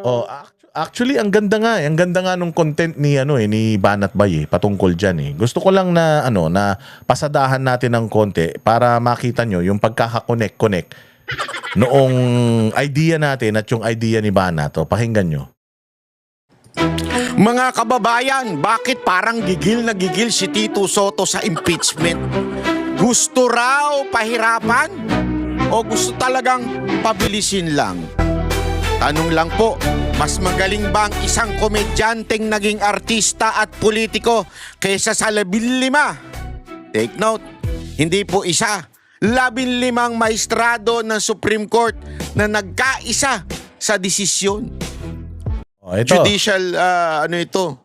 Oh, actually ang ganda nga, ang ganda nga nung content ni ni Banat Bay patungkol diyan eh. Gusto ko lang na na pasadahan natin ng konti para makita nyo yung pagkaka-connect noong idea natin at yung idea ni Banat. To, pakinggan nyo. Mga kababayan, bakit parang gigil na gigil si Tito Sotto sa impeachment? Gusto raw pahirapan? O gusto talagang pabilisin lang? Tanong lang po, mas magaling ba ang isang komedyanteng naging artista at politiko kaysa sa 15? Take note, hindi po isa, 15 maestrado ng Supreme Court na nagkaisa sa desisyon. Oh, ito. Judicial, ito.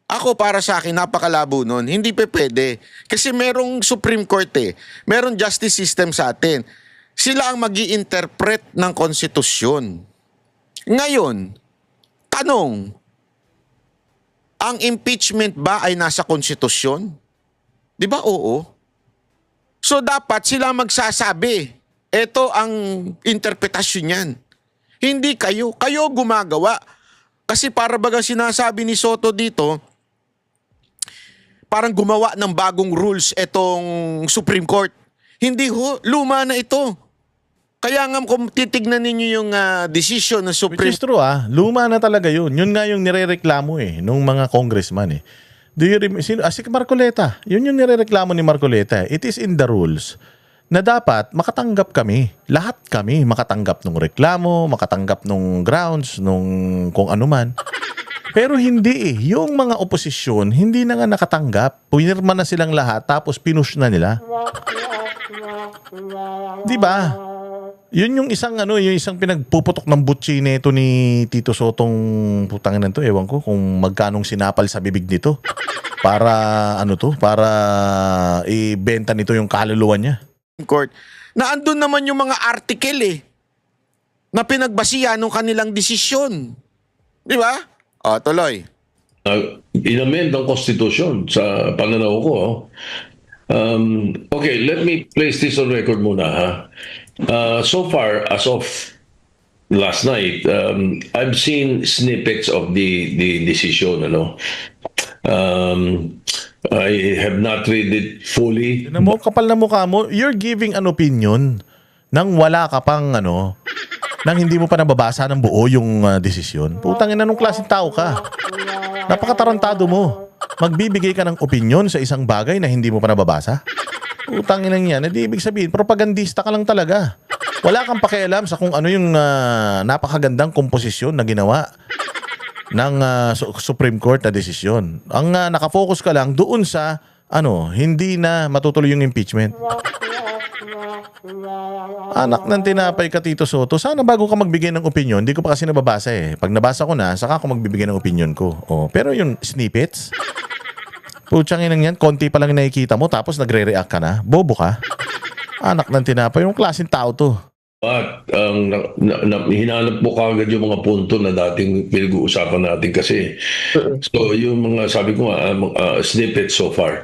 Ako para sa akin, napakalabo nun. Hindi pa pwede. Kasi merong Supreme Court Merong justice system sa atin. Sila ang mag-i-interpret ng konstitusyon. Ngayon, tanong, ang impeachment ba ay nasa konstitusyon? Di ba oo? So dapat sila magsasabi, ito ang interpretasyon yan. Hindi kayo. Kayo gumagawa. Kasi para bagang sinasabi ni Sotto dito, parang gumawa ng bagong rules itong Supreme Court. Hindi ho, luma na ito. Kaya nga kung titignan ninyo yung decision ng Supreme Which is true luma na talaga yun. Yun nga yung nirereklamo nung mga congressman Do you remember? Si Marcoleta. Yun yung nirereklamo ni Marcoleta. It is in the rules na dapat makatanggap kami. Lahat kami makatanggap ng reklamo, makatanggap ng grounds, nung kung ano man. Pero hindi Yung mga oposisyon, hindi na nga nakatanggap. Pinirma na silang lahat, tapos pinush na nila. Di ba? Yun yung isang yung isang pinagpuputok ng butsi nito ni Tito Sottong putangin nito, ewan ko kung magkanong sinapal sa bibig nito para para ibenta nito yung kaluluwa niya. Court na andun naman yung mga article na pinagbasihan ng kanilang desisyon. Di ba? Tuloy. Inamend ang konstitusyon sa pananaw ko. Okay, let me place this on record muna. So far, as of last night, I've seen snippets of the decision. I have not read it fully. Mo, kapal na mukha mo, you're giving an opinion nang wala ka pang nang hindi mo pa nababasa ng buo yung desisyon. Putangin na nung klaseng tao ka. Napakatarantado mo. Magbibigay ka ng opinion sa isang bagay na hindi mo pa nababasa. Putangin lang yan. Hindi ibig sabihin, propagandista ka lang talaga. Wala kang pakialam sa kung ano yung napakagandang komposisyon na ginawa ng Supreme Court na desisyon. Ang nakafocus ka lang doon sa hindi na matutuloy yung impeachment. Anak ng tinapay ka, Tito Sotto. Sana bago ka magbigay ng opinion, hindi ko pa kasi nababasa Pag nabasa ko na, saka ako magbibigay ng opinion ko. Pero yung snippets, putsang inang yan, konti pa lang nakikita mo, tapos nagre-react ka na. Bobo ka. Anak ng tinapay, yung klaseng tao to. At hinanap mo kagad yung mga punto na dating pinag-uusapan natin kasi. So yung mga sabi ko snippets so far.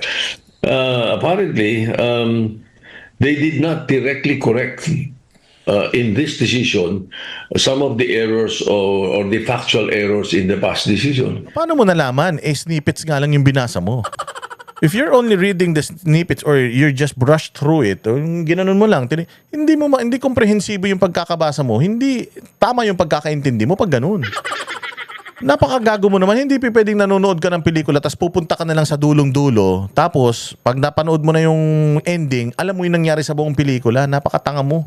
Apparently, they did not directly correct in this decision some of the errors or the factual errors in the past decision. Paano mo nalaman? Snippets nga lang yung binasa mo. If you're only reading the snippets or you're just brushed through it, ginanon mo lang, hindi komprehensibo yung pagkakabasa mo, hindi tama yung pagkakaintindi mo pag ganun. Napakagago mo naman, hindi pwedeng nanonood ka ng pelikula tapos pupunta ka na lang sa dulong-dulo, tapos pag napanood mo na yung ending, alam mo yung nangyari sa buong pelikula, napakatanga mo.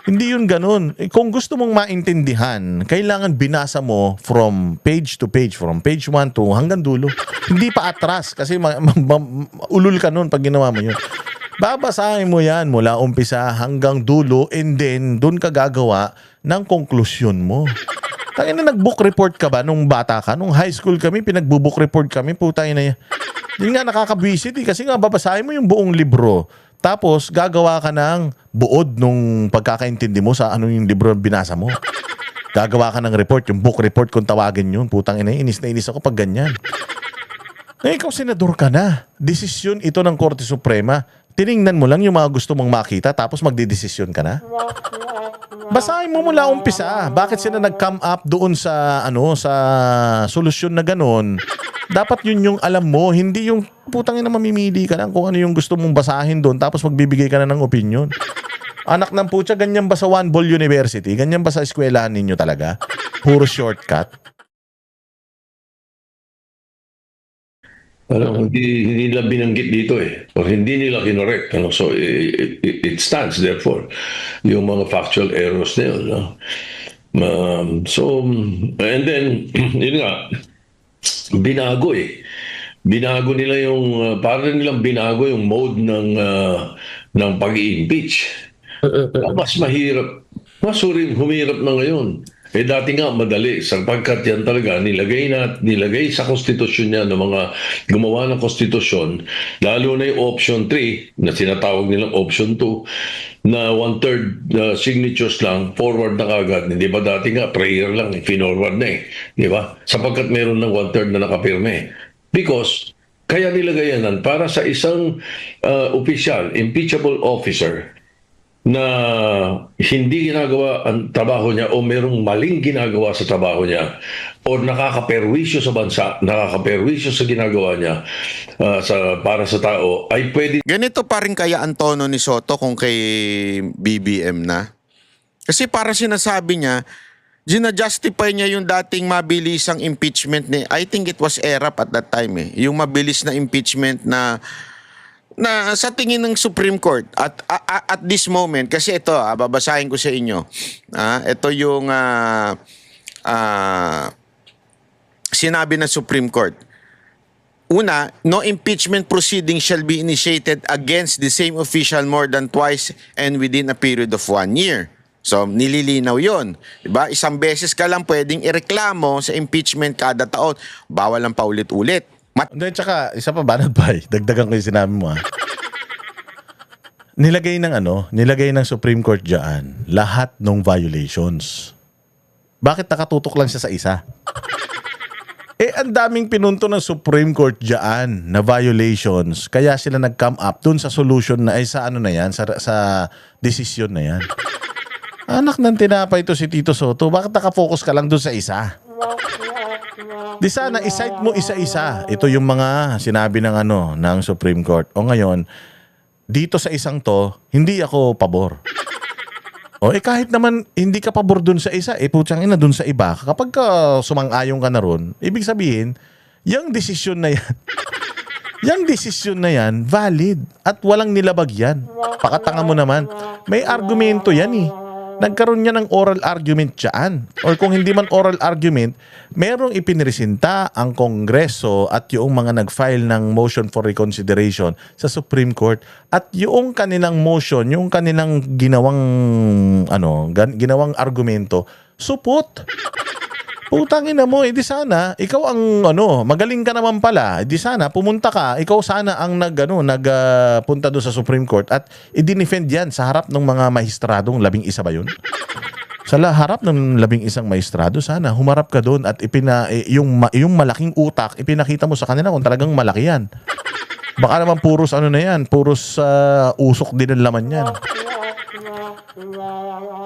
Hindi yun ganun. Kung gusto mong maintindihan, kailangan binasa mo from page to page, from page 1 to hanggang dulo. Hindi pa atras kasi ulul ka nun pag ginawa mo yun. Babasahin mo yan mula umpisa hanggang dulo and then doon ka gagawa ng konklusyon mo. Tangina, nag-book report ka ba nung bata ka? Nung high school kami, pinag-book report kami. Putang ina yan. Yun nga, nakakabwisit kasi nga babasahin mo yung buong libro. Tapos, gagawa ka ng buod nung pagkakaintindi mo sa ano yung libro binasa mo. Gagawa ka ng report, yung book report kung tawagin yun. Putang ina, inis na inis ako pag ganyan. Ikaw, senador ka na. Desisyon ito ng Korte Suprema. Tiningnan mo lang yung mga gusto mong makita tapos magdidesisyon ka na? Basahin mo mula umpisa. Bakit sila nag-come up doon sa sa solusyon na ganun? Dapat yun yung alam mo, hindi yung putang ina mamimili ka lang kung ano yung gusto mong basahin doon tapos magbibigay ka na ng opinion. Anak ng putya, ganyan ba sa One Ball University? Ganyan ba sa eskwelahan ninyo talaga? Puro shortcut? Hindi nila binanggit dito o hindi nila kinorek. So, it stands therefore. Yung mga factual errors na yun. No? And then, yun nga, binago Binago nila yung, parang nilang binago yung mode ng pag-i-impeach. Mas mahirap, humirap na ngayon. Dati nga madali sapagkat yan talaga nilagay sa konstitusyon niya ng mga gumawa ng konstitusyon, lalo na yung option 3 na sinatawag nilang option 2 na 1/3 signatures lang, forward na kagad. Hindi ba dati nga prayer lang, finorward na di ba? Sapagkat meron ng 1/3 na nakapirme. Because kaya nilagayan para sa isang opisyal, impeachable officer na hindi ginagawa ang trabaho niya o merong maling ginagawa sa trabaho niya o nakakaperwisyo sa bansa, nakakaperwisyo sa ginagawa niya para sa tao, ay pwede. Ganito pa rin kaya ang tono ni Soto kung kay BBM na? Kasi para sinasabi niya, gina-justify niya yung dating mabilisang impeachment ni, I think it was ERAP at that time yung mabilis na impeachment na sa tingin ng Supreme Court at this moment, kasi ito babasahin ko sa inyo, ito yung sinabi ng Supreme Court. Una, no impeachment proceeding shall be initiated against the same official more than twice and within a period of 1 year. So, nililinaw yun. Diba? Isang beses ka lang pwedeng ireklamo sa impeachment kada taon. Bawal lang paulit-ulit. Hindi, tsaka, isa pa banat ba? Dagdagan ko yung sinabi mo Nilagay ng Supreme Court dyan lahat ng violations. Bakit nakatutok lang siya sa isa? Ang daming pinunto ng Supreme Court dyan na violations. Kaya sila nag-come up dun sa solution na sa sa decision na yan. Anak ng tinapay ito si Tito Soto. Bakit nakafocus ka lang dun sa isa? Di sana i-cite mo isa-isa. Ito yung mga sinabi ng ng Supreme Court. O ngayon, dito sa isang to, hindi ako pabor. O kahit naman hindi ka pabor dun sa isa, putsang ina dun sa iba. Kapag sumang-ayon ka na ron, ibig sabihin, yung desisyon na yan, valid at walang nilabag yan. Pakatanga mo naman. May argumento yan Nagkaroon niya ng oral argument dyan. Or kung hindi man oral argument, merong ipinresinta ang Kongreso at yung mga nag-file ng motion for reconsideration sa Supreme Court. At yung kanilang motion, yung kanilang ginawang argumento, supot. Putangin na mo, di sana, ikaw ang magaling ka naman pala, di sana, pumunta ka, ikaw sana ang nagpunta doon sa Supreme Court at i-defend yan sa harap ng mga mahistradong 11 ba yun? Sa harap ng 11 maestrado, sana humarap ka doon at yung malaking utak, ipinakita mo sa kanila kung talagang malaki yan. Baka naman puros puros usok din ang laman yan.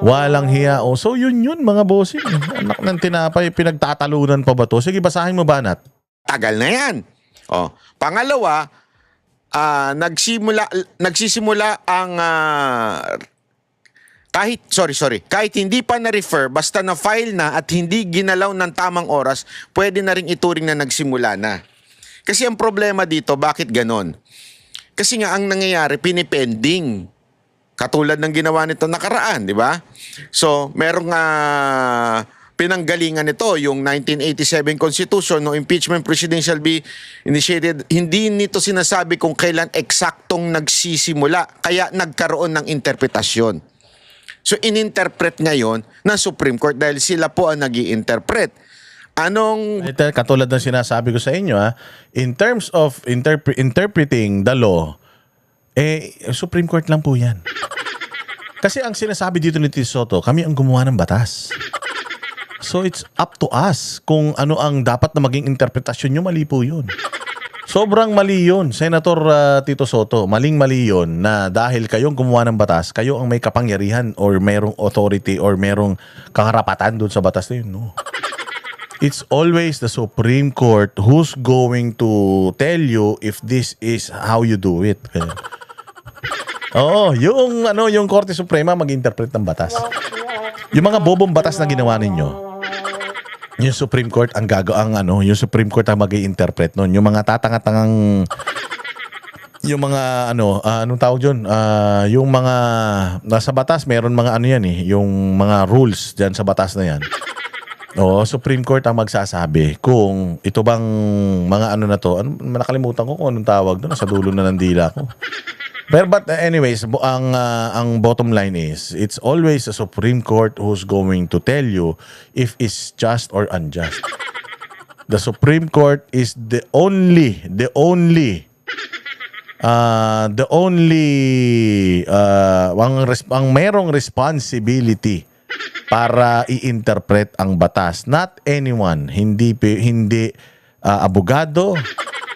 Walang hiya. So yun mga bossing. Anak ng tinapay, pinagtatalunan pa ba to? Sige, basahin mo, Banat. Tagal na yan. Pangalawa, nagsisimula ang kahit hindi pa na-refer, basta na-file na at hindi ginalaw ng tamang oras, pwede na rin ituring na nagsimula na. Kasi ang problema dito, bakit ganon? Kasi nga ang nangyayari, pinipending. Katulad ng ginawa nito nakaraan, di ba? So, merong pinanggalingan nito, yung 1987 Constitution, no impeachment proceeding shall be initiated. Hindi nito sinasabi kung kailan eksaktong nagsisimula, kaya nagkaroon ng interpretasyon. So, ininterpret ngayon ng Supreme Court dahil sila po ang nag-i-interpret. Ito, katulad ng sinasabi ko sa inyo, in terms of interpreting the law, Supreme Court lang po yan. Kasi ang sinasabi dito ni Tito Soto, kami ang gumawa ng batas. So it's up to us kung ano ang dapat na maging interpretasyon nyo, mali po yun. Sobrang mali yun, Senator Tito Soto. Maling-mali yun na dahil kayong gumawa ng batas, kayo ang may kapangyarihan or merong authority or merong kakarapatan doon sa batas na yun. No. It's always the Supreme Court who's going to tell you if this is how you do it. Oo, yung Korte Suprema mag-interpret ng batas. Yung mga bobong batas na ginawa ninyo, yung Supreme Court yung Supreme Court ang mag-i-interpret noon. Yung mga tatangatangang yung mga anong tawag yun? Yung mga nasa batas, meron mga yan yung mga rules diyan sa batas na yan. Oo, Supreme Court ang magsasabi kung ito bang mga na to. Nakalimutan ko kung anong tawag doon, sa dulo na ng dila ko. But anyways, ang bottom line is, it's always the Supreme Court who's going to tell you if it's just or unjust. The Supreme Court is the only ang merong responsibility para i-interpret ang batas. Not anyone, hindi abogado,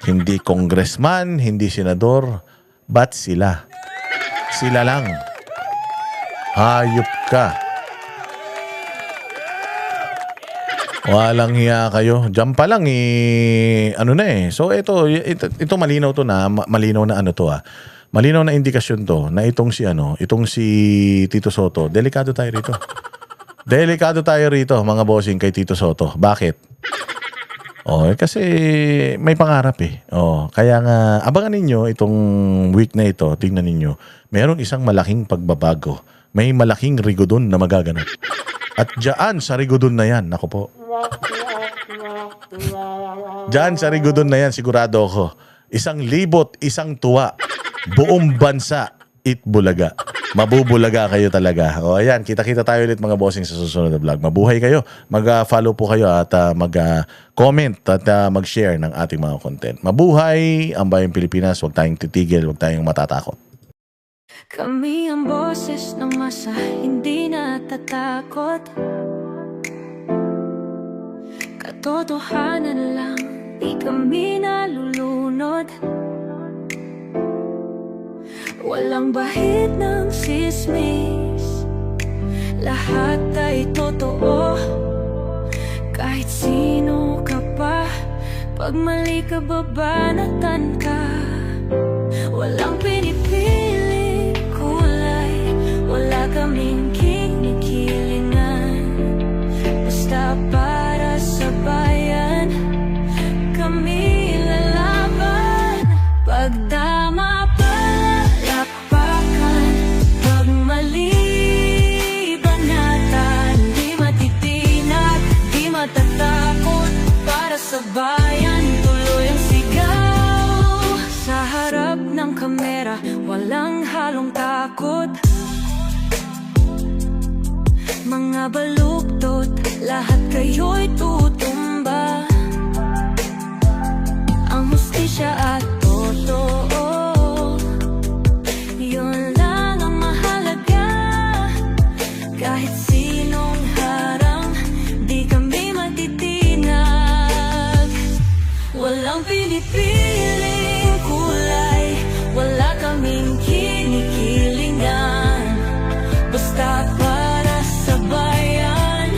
hindi congressman, hindi senador. But sila lang. Hayop ka. Walang hiya kayo. Diyan pa lang So ito malinaw to na, malinaw na malinaw na indikasyon to na itong si Tito Soto. Delikado tayo rito, mga bossing kay Tito Soto. Bakit? Kasi may pangarap kaya nga abangan ninyo itong week na ito. Tingnan ninyo, mayroong isang malaking pagbabago. May malaking rigodon na magaganap. At diyan sa rigodon na yan, nako po. Diyan sa rigodon na yan, sigurado ako. 1,000, 1 tuwa. Buong bansa, Itbulaga. Mabubulaga kayo talaga. Ayan, kita-kita tayo ulit mga bossing sa susunod na vlog. Mabuhay kayo. Mag-follow po kayo at mag-comment at mag-share ng ating mga content. Mabuhay ang bayang Pilipinas. Huwag tayong titigil. Huwag tayong matatakot. Kami ang boses ng masa, hindi natatakot. Katotohanan lang, di kami nalulunod. Walang bahid ng sismis, lahat ay totoo. Kahit sino ka pa, pag mali ka babanatan ka. Walang pinipili kulay, wala kaming kinikilingan. Basta para sa bayan, kami lalaban. Pagtama palapakan, pag mali banatan. Di matitinag, di matatakot, para sa bayan tuloy ang sigaw. Sa harap ng kamera, walang halong takot. Mga baluktot, lahat kayo'y tutumba. Ang hustisya at totoo, yun lang ang mahalaga. Kahit sinong harang, di kami matitinag. Walang pinipiling kulay, wala kaming kinikilingan. Basta para sa bayan,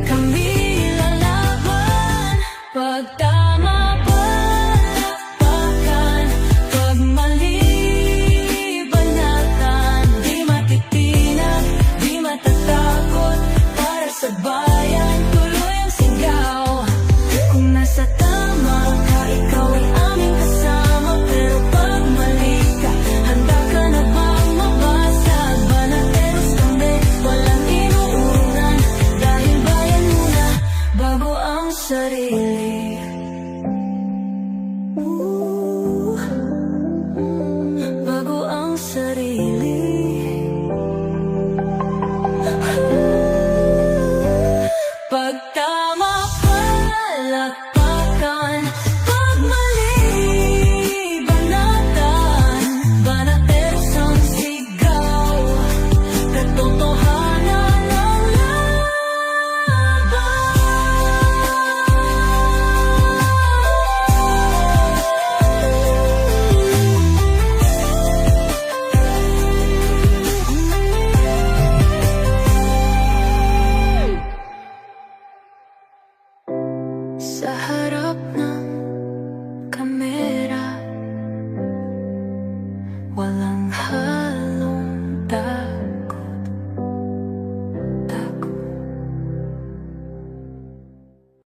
kami lalaban. Pagtama palapakan, pag mali banatan. Di matitinag, di matatakot, para sa bayan tuloy ang sigaw. Kung nasa tama ka, ikaw ay aming sa harap ng kamera. Wala